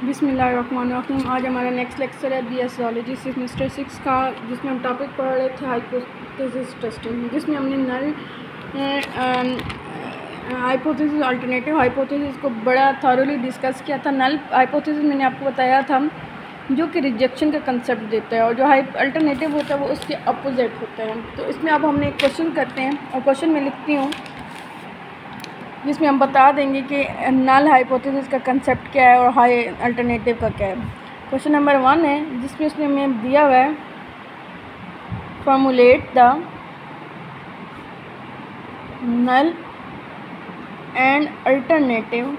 बिस्मिल्लाहिर्रहमानिर्रहीम। आज हमारा नेक्स्ट लेक्चर है BS ज़ूलॉजी सेमेस्टर 6 का, जिसमें हम टॉपिक पढ़ रहे थे हाइपोथेसिस टेस्टिंग, जिसमें हमने नल हाइपोथेसिस अल्टरनेटिव हाइपोथेसिस को बड़ा थॉरोली डिस्कस किया था। नल हाइपोथेसिस मैंने आपको बताया था जो कि रिजेक्शन का कंसेप्ट देता है, और जो अल्टरनेटिव होता है वो उसके अपोजिट होता है। तो इसमें अब हमने एक क्वेश्चन करते हैं, और क्वेश्चन में लिखती हूँ जिसमें हम बता देंगे कि नल हाइपोथेसिस का कंसेप्ट क्या है और हाई अल्टरनेटिव का क्या है। क्वेश्चन नंबर 1 है, जिसमें इसमें हमें दिया हुआ है formulate the null and alternative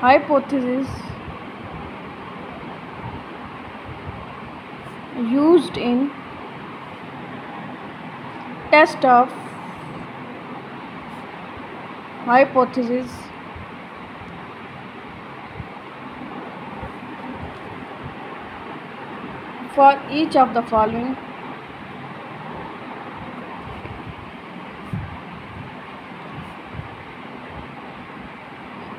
hypothesis used in test of hypothesis for each of the following.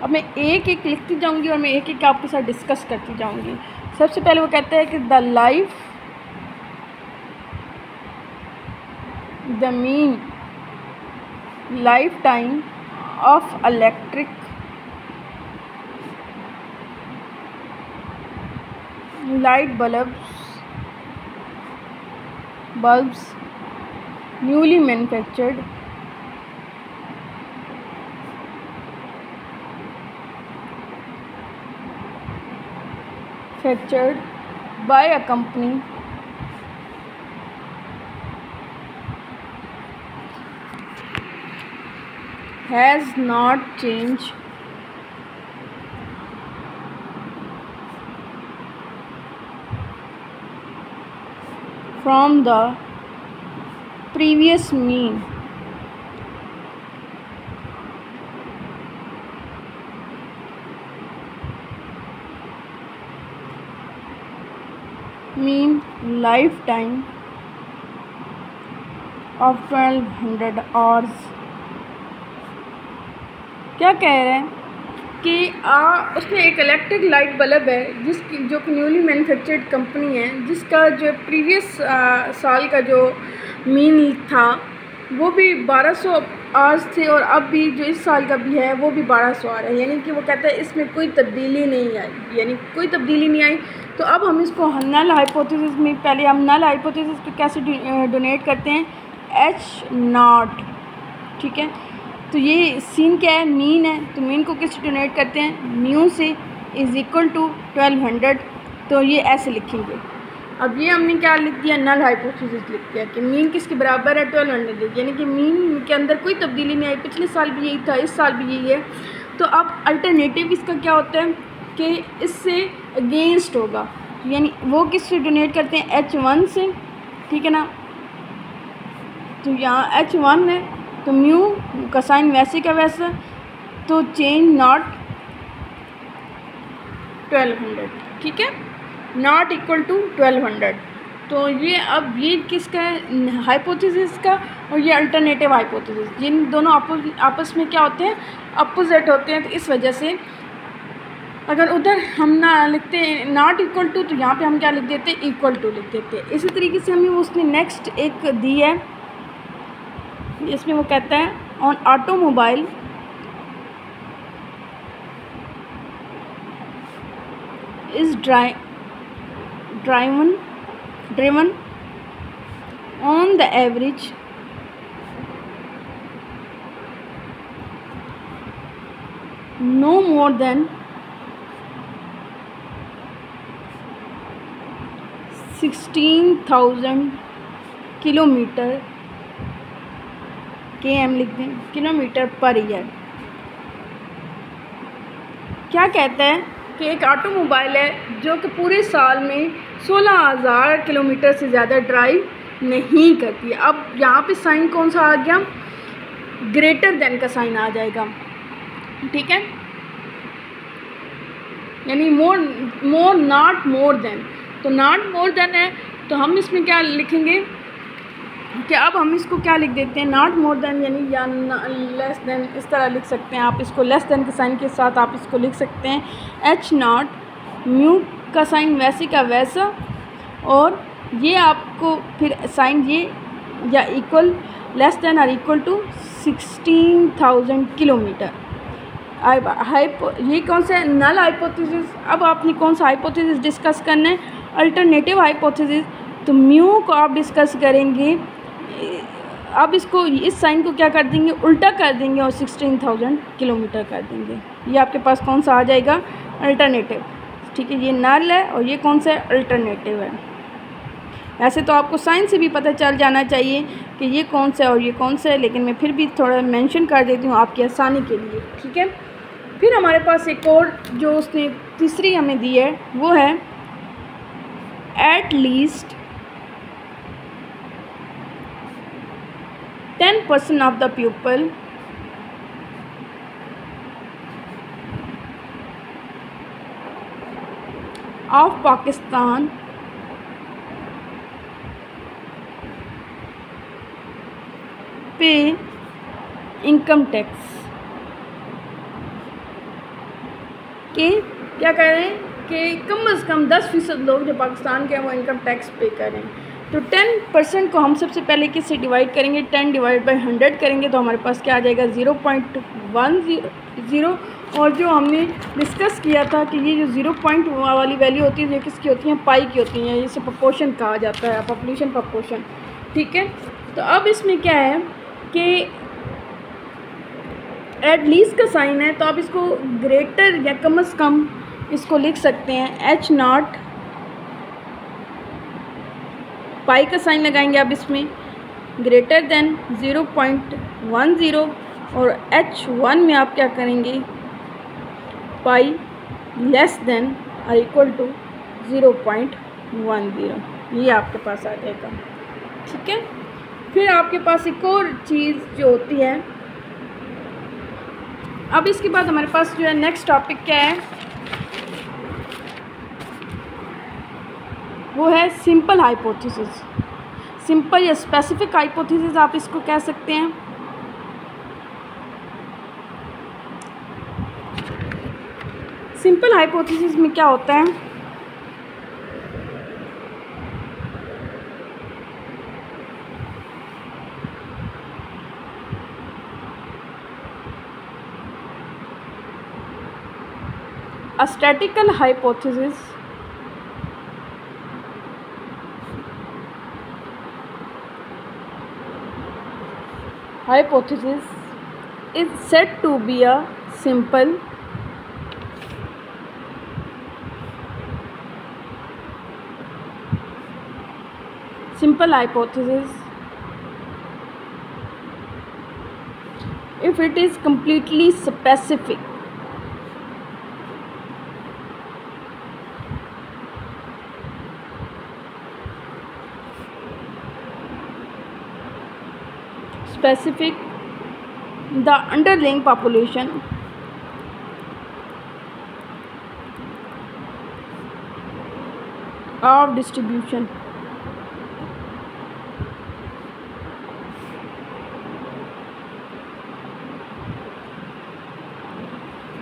अब मैं एक एक लिखती जाऊंगी और मैं एक एक आपके साथ डिस्कस करती जाऊंगी। सबसे पहले वो कहता है कि the mean lifetime of electric light bulbs newly manufactured by a company has not changed from the previous mean lifetime of 1200 hours। क्या कह रहे हैं कि उसमें एक इलेक्ट्रिक लाइट बल्ब है जो कि न्यूली मैन्युफैक्चर्ड कंपनी है, जिसका जो प्रीवियस साल का जो मीन था वो भी 1200 आवर्स थे, और अब भी जो इस साल का भी है वो भी 1200 आ रहा है। यानी कि वो कहता है इसमें कोई तब्दीली नहीं आई, तो अब हम इसको नल हाइपोथेसिस में पहले हम नल हाइपोथेसिस को कैसे डोनेट करते हैं, H0, ठीक है। तो ये सीन क्या है, मीन है, तो मीन को किससे डोनेट करते हैं, न्यू से इज़ इक्वल टू 1200। तो ये ऐसे लिखेंगे। अब ये हमने क्या लिख दिया, नल हाइपोथेसिस लिख दिया कि मीन किसके बराबर है, 1200, यानी कि मीन के अंदर कोई तब्दीली नहीं आई। पिछले साल भी यही था, इस साल भी यही है। तो अब अल्टरनेटिव इसका क्या होता है कि इससे अगेंस्ट होगा, यानी वो किससे डोनेट करते हैं, H1 से, ठीक है ना। तो यहाँ H1 है तो म्यू का साइन वैसे का वैसा, तो चेंज नॉट 1200, ठीक है, नॉट इक्वल टू 1200। तो ये अब ये किसका है, हाइपोथेसिस का, और ये अल्टरनेटिव हाइपोथेसिस, जिन दोनों आपस में क्या होते हैं, अपोजिट होते हैं। तो इस वजह से अगर उधर हम ना लिखते हैं नॉट इक्वल टू, तो यहाँ पे हम क्या लिख देते हैं, इक्वल टू लिख देते हैं। इसी तरीके से हमें उसने नेक्स्ट एक दी है, इसमें वो कहता है on automobile is driven on the average no more than 16,000 kilometre, KM लिख दें, किलोमीटर पर ईयर। क्या कहता है कि एक ऑटोमोबाइल है जो कि पूरे साल में 16,000 किलोमीटर से ज़्यादा ड्राइव नहीं करती है। अब यहाँ पे साइन कौन सा आ गया, ग्रेटर देन का साइन आ जाएगा, ठीक है, यानी मोर नॉट मोर देन। तो नॉट मोर देन है, तो हम इसमें क्या लिखेंगे, कि अब हम इसको क्या लिख देते हैं, नॉट मोर देन यानी या लेस देन, इस तरह लिख सकते हैं आप इसको। लेस देन के साइन के साथ आप इसको लिख सकते हैं एच नॉट, म्यू का साइन वैसे का वैसा, और ये आपको फिर साइन ये या इक्वल लेस देन और इक्वल टू 16,000 किलोमीटर। ये कौन सा नल हाइपोथेसिस। अब आपने कौन सा हाइपोथेसिस डिस्कस करना है, अल्टरनेटिव हाइपोथेसिस। तो म्यू को आप डिस्कस करेंगे, अब इसको इस साइन को क्या कर देंगे, उल्टा कर देंगे और 16,000 किलोमीटर कर देंगे। ये आपके पास कौन सा आ जाएगा, अल्टरनेटिव। ठीक है, ये नल है और ये कौन सा है, अल्टरनेटिव है। ऐसे तो आपको साइन से भी पता चल जाना चाहिए कि ये कौन सा है और ये कौन सा है, लेकिन मैं फिर भी थोड़ा मेंशन कर देती हूँ आपकी आसानी के लिए। ठीक है, फिर हमारे पास एक और जो उसने तीसरी हमें दी है वो है at least 10% of the people of Pakistan पे इनकम टैक्स के क्या कर रहे हैं कि कम से कम 10% लोग जो पाकिस्तान के हैं वो इनकम टैक्स पे करें। तो 10% को हम सबसे पहले किससे डिवाइड करेंगे, 10 डिवाइड बाई 100 करेंगे तो हमारे पास क्या आ जाएगा 0.10। और जो हमने डिस्कस किया था कि ये जो 0 पॉइंट वाली वैल्यू होती है ये किसकी होती है, पाई की होती हैं, इसे प्रोपोर्शन कहा जाता है, पॉपुलेशन प्रोपोर्शन। ठीक है, तो अब इसमें क्या है कि एट लीस्ट का साइन है तो आप इसको ग्रेटर या कम से कम इसको लिख सकते हैं एच नॉट, पाई का साइन लगाएंगे आप इसमें, ग्रेटर देन 0.10, और H1 में आप क्या करेंगे, पाई लेस देन और इक्वल टू 0.10। ये आपके पास आ जाएगा। ठीक है, फिर आपके पास एक और चीज़ जो होती है, अब इसके बाद हमारे पास जो है नेक्स्ट टॉपिक क्या है, वो है सिंपल हाइपोथेसिस। सिंपल या स्पेसिफिक हाइपोथेसिस आप इसको कह सकते हैं। सिंपल हाइपोथेसिस में क्या होता है, a statistical hypothesis is said to be a simple hypothesis if it is completely specific. The underlying population of distribution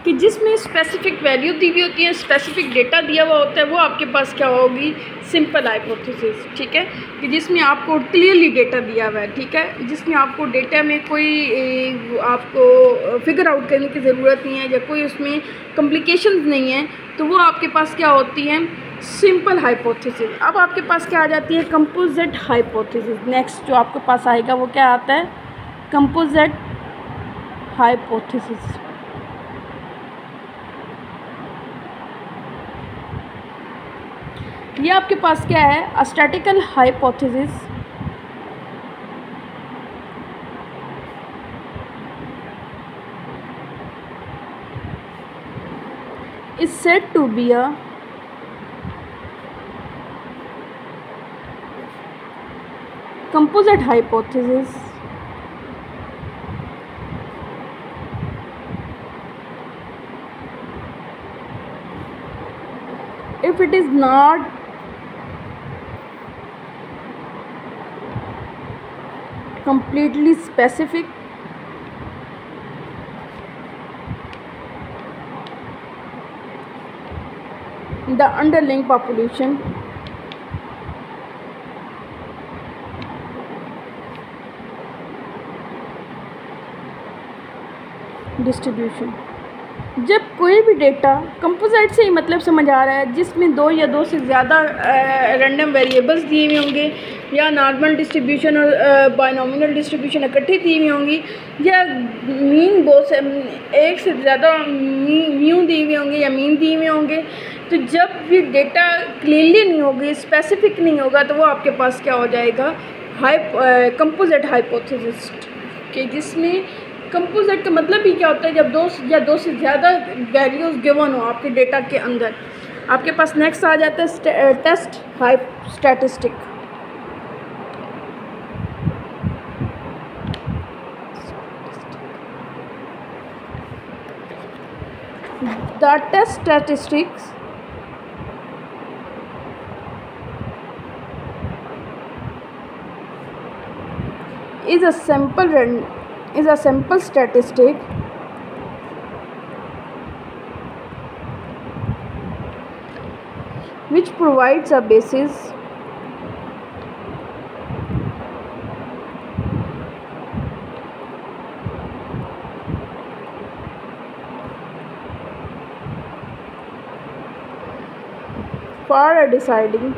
कि जिसमें स्पेसिफिक वैल्यू दी हुई होती है, स्पेसिफिक डेटा दिया हुआ होता है, वो आपके पास क्या होगी, सिंपल हाइपोथेसिस। ठीक है, कि जिसमें आपको क्लियरली डेटा दिया हुआ है। ठीक है, जिसमें आपको डेटा में कोई आपको फिगर आउट करने की ज़रूरत नहीं है या कोई उसमें कॉम्प्लिकेशंस नहीं है, तो वो आपके पास क्या होती है, सिंपल हाइपोथेसिस। अब आपके पास क्या आ जाती है, कंपोजिट हाइपोथेसिस। नेक्स्ट जो आपके पास आएगा वो क्या आता है, कंपोजिट हाइपोथेसिस। ये आपके पास क्या है, अ statistical hypothesis is said to be a composite hypothesis if it is not completely specific, the underlying population, distribution। जब कोई भी डेटा कंपोजिट से ही मतलब समझ आ रहा है जिसमें दो या दो से ज़्यादा रैंडम वेरिएबल्स दिए हुए होंगे, या नॉर्मल डिस्ट्रीब्यूशन और बायनॉमिनल डिस्ट्रीब्यूशन इकट्ठी दी हुई होंगी, या मीन दो से एक से ज़्यादा म्यू दिए हुए होंगे या मीन दिए हुए होंगे, तो जब ये डेटा क्लियरली नहीं होगी, स्पेसिफिक नहीं होगा, तो वो आपके पास क्या हो जाएगा, कंपोजिट हाइपोथेसिस के, जिसमें कंपोजिट का मतलब ही क्या होता है, जब दो से ज़्यादा वैल्यूज़ गिवन हो आपके डेटा के अंदर। आपके पास नेक्स्ट आ जाता है test statistic. The test statistics is a simple statistic which provides a basis for deciding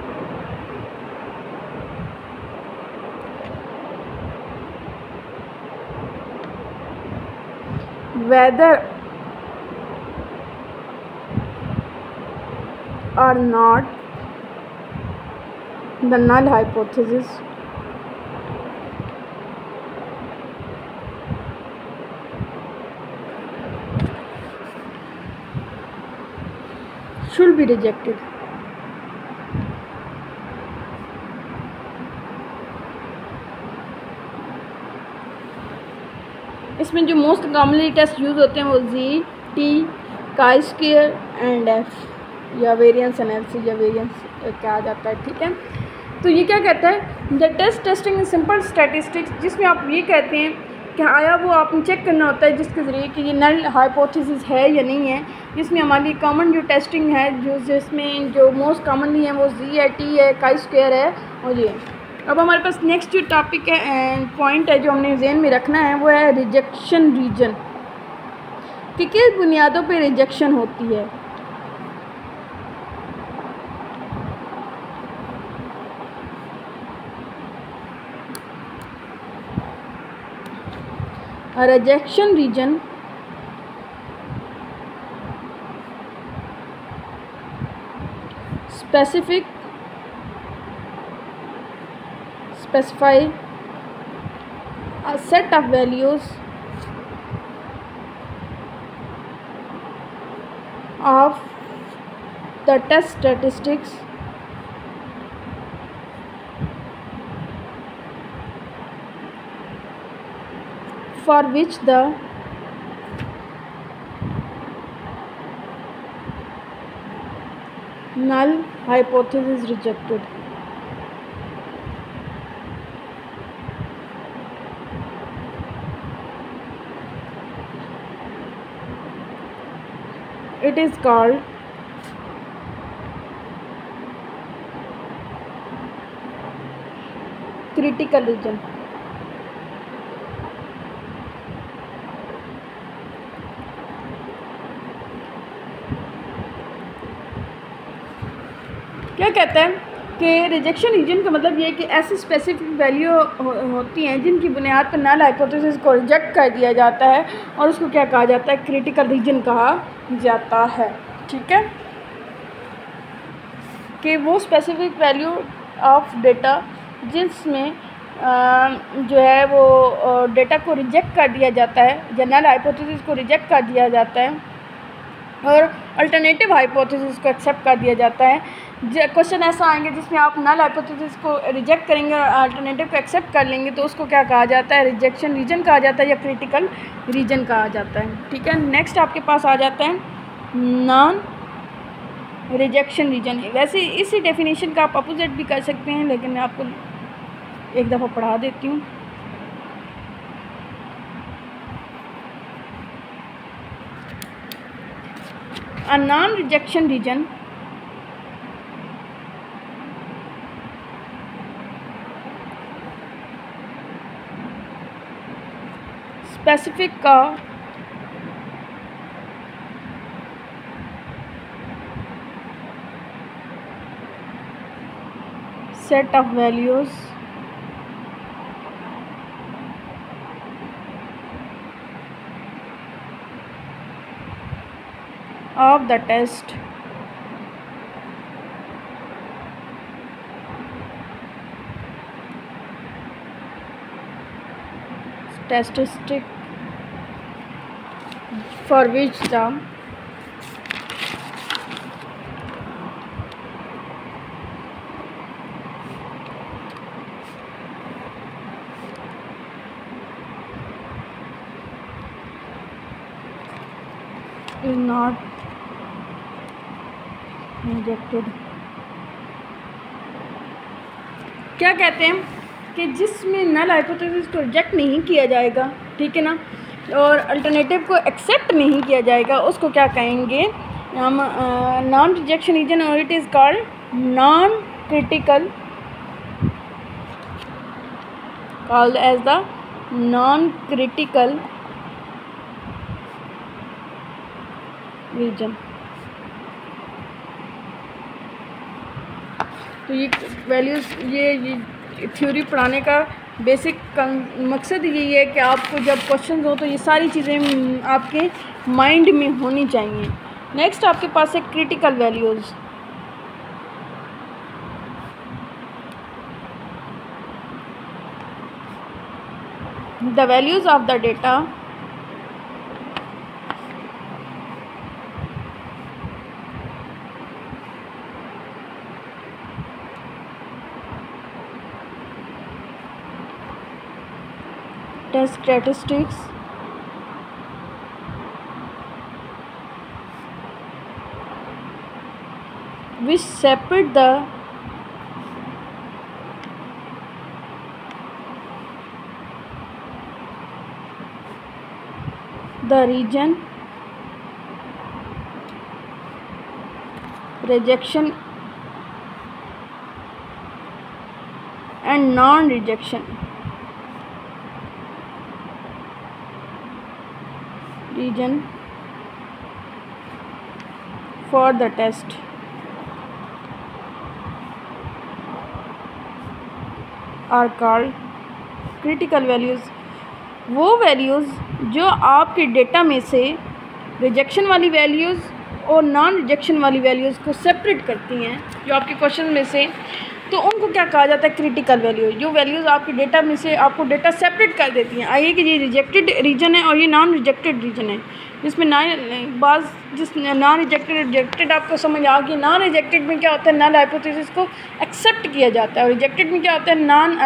whether or not the null hypothesis should be rejected। इसमें जो मोस्ट कॉमनली टेस्ट यूज़ होते हैं वो Z, T, chi square and F, या variance analysis या variance क्या आ जाता है, ठीक है। तो ये क्या कहता है, the test testing in simple statistics, जिसमें आप ये कहते हैं कि आया वो आपने चेक करना होता है जिसके ज़रिए कि ये नल हाइपोथेसिस है या नहीं है, जिसमें हमारी कॉमन जो टेस्टिंग है, जिसमें जो मोस्ट कॉमनली है वो जी है, टी है, काई स्क्वायर है और ये। अब हमारे पास नेक्स्ट जो टॉपिक है, पॉइंट है जो हमने ज़हन में रखना है, वो है रिजेक्शन रीजन, कि किस बुनियादों पे रिजेक्शन होती है। Rejection reason specify a set of values of the test statistics for which the null hypothesis is rejected। It is called critical region। क्या कहता है कि रिजेक्शन रीजन का मतलब ये है कि ऐसी स्पेसिफिक वैल्यू होती हैं जिनकी बुनियाद पर नल हाइपोथेसिस को रिजेक्ट कर दिया जाता है, और उसको क्या कहा जाता है, क्रिटिकल रीजन कहा जाता है, ठीक है। कि वो स्पेसिफिक वैल्यू ऑफ डेटा जिसमें जो है वो डेटा को रिजेक्ट कर दिया जाता है, या नल हाइपोथेसिस को रिजेक्ट कर दिया जाता है और अल्टरनेटिव हाइपोथेसिस को एक्सेप्ट कर दिया जाता है। क्वेश्चन ऐसा आएंगे जिसमें आप नल हाइपोथेसिस को रिजेक्ट करेंगे और अल्टरनेटिव को एक्सेप्ट कर लेंगे, तो उसको क्या कहा जाता है, रिजेक्शन रीजन कहा जाता है या क्रिटिकल रीजन कहा जाता है, ठीक है। नेक्स्ट आपके पास आ जाता है नॉन रिजेक्शन रीजन। वैसे इसी डेफिनेशन का आप अपोजिट भी कर सकते हैं, लेकिन मैं आपको एक दफ़ा पढ़ा देती हूँ। A non-rejection region specific set of values of the test statistic for which the is not rejected। क्या कहते हैं कि जिसमें नल हाइपोथेसिस को रिजेक्ट नहीं किया जाएगा, ठीक है ना, और अल्टरनेटिव को एक्सेप्ट नहीं किया जाएगा, उसको क्या कहेंगे हम? नॉन रिजेक्शन रीजन, और it is called non critical, called as the non critical reason. तो ये वैल्यूज़, ये थ्योरी पढ़ाने का बेसिक मकसद यही है कि आपको जब क्वेश्चन हो तो ये सारी चीज़ें आपके माइंड में होनी चाहिए। नेक्स्ट आपके पास है critical values. The values of the data test statistics which separate the region rejection and non-rejection region for the test are called critical values। वो वैल्यूज़ जो आपके डेटा में से रिजेक्शन वाली वैल्यूज़ और नॉन रिजेक्शन वाली वैल्यूज़ को separate करती हैं, जो आपके क्वेश्चन में से, तो उनको क्या कहा जाता है? Critical values. जो वैल्यूज़ आपके डेटा में से आपको डेटा सेपरेट कर देती हैं। आइए कि ये रिजेक्टेड रीजन है और ये नॉन रिजेक्टेड रीजन है, जिसमें जिस नॉन रिजेक्टेड आपको समझ आ गई। नॉन रिजेक्टेड में क्या होता है? नल हाइपोथेसिस को एक्सेप्ट किया जाता है, और रिजेक्टेड में क्या होता है?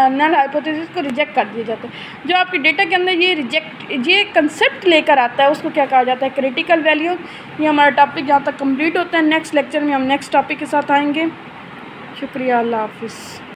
नल हाइपोथेसिस को रिजेक्ट कर दिया जाता है। जो आपके डेटा के अंदर ये कंसेप्ट लेकर आता है, उसको क्या कहा जाता है? Critical value. ये हमारा टॉपिक जहाँ तक कंप्लीट होता है। नेक्स्ट लेक्चर में हम नेक्स्ट टॉपिक के साथ आएंगे। शुक्रिया, अल्लाह हाफिज़।